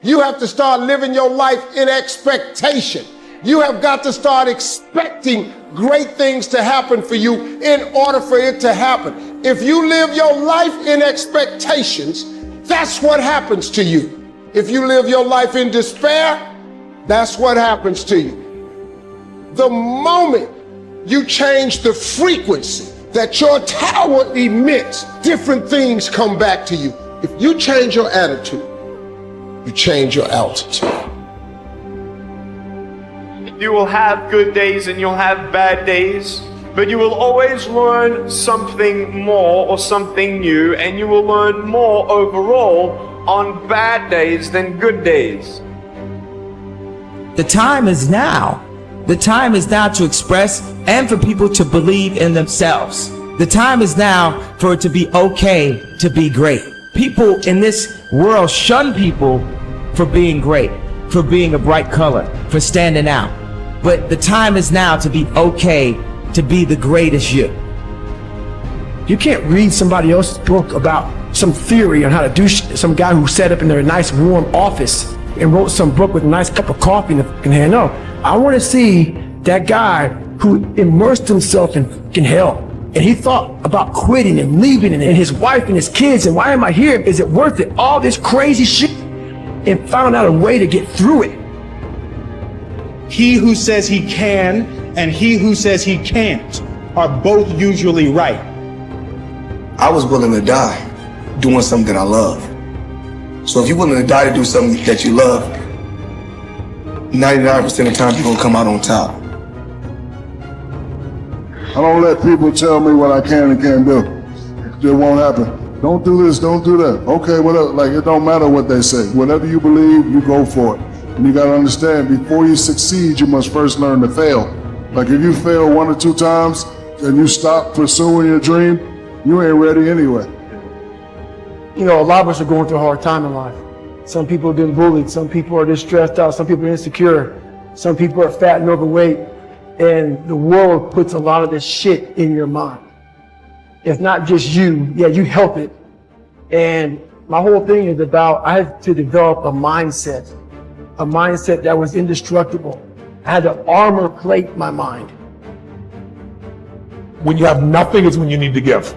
You have to start living your life in expectation. You have got to start expecting great things to happen for you in order for it to happen. If you live your life in expectations, that's what happens to you. If you live your life in despair, that's what happens to you. The moment you change the frequency that your tower emits, different things come back to you. If you change your attitude, you change your altitude. You will have good days and you'll have bad days, but you will always learn something more or something new, and you will learn more overall on bad days than good days. The time is now. The time is now to express and for people to believe in themselves. The time is now for it to be okay to be great. People in this world shun people for being great, for being a bright color, for standing out. But the time is now to be okay to be the greatest you. You can't read somebody else's book about some theory on how to do some guy who sat up in their nice warm office and wrote some book with a nice cup of coffee in the fucking hand. No, I want to see that guy who immersed himself in fucking hell. And he thought about quitting and leaving and his wife and his kids. And why am I here? Is it worth it? All this crazy shit. And found out a way to get through it. He who says he can and he who says he can't are both usually right. I was willing to die doing something that I love. So if you're willing to die to do something that you love, 99% of the time you're gonna come out on top. I don't let people tell me what I can and can't do. It won't happen. Don't do this, don't do that. Okay, whatever. Like, it don't matter what they say. Whatever you believe, you go for it. And you gotta understand, before you succeed, you must first learn to fail. Like, if you fail 1 or 2 times and you stop pursuing your dream, you ain't ready anyway. You know, a lot of us are going through a hard time in life. Some people have been bullied. Some people are just stressed out. Some people are insecure. Some people are fat and overweight. And the world puts a lot of this shit in your mind. It's not just you. Yeah, you help it. And my whole thing is about, I had to develop a mindset that was indestructible. I had to armor plate my mind. When you have nothing is when you need to give.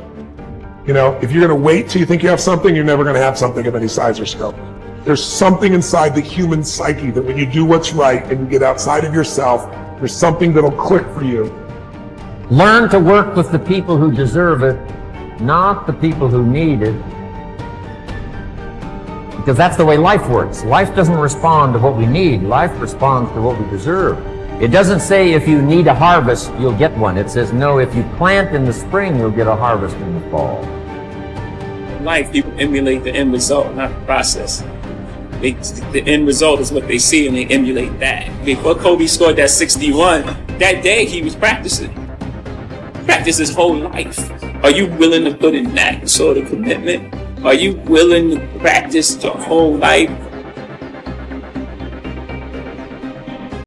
You know, if you're gonna wait till you think you have something, you're never gonna have something of any size or scope. There's something inside the human psyche that when you do what's right and you get outside of yourself, there's something that'll click for you. Learn to work with the people who deserve it, not the people who need it. Because that's the way life works. Life doesn't respond to what we need. Life responds to what we deserve. It doesn't say if you need a harvest, you'll get one. It says, no, if you plant in the spring, you'll get a harvest in the fall. Life, people emulate the end result, not the process. The end result is what they see, and they emulate that. Before Kobe scored that 61, that day he was practicing. Practice his whole life. Are you willing to put in that sort of commitment? Are you willing to practice your whole life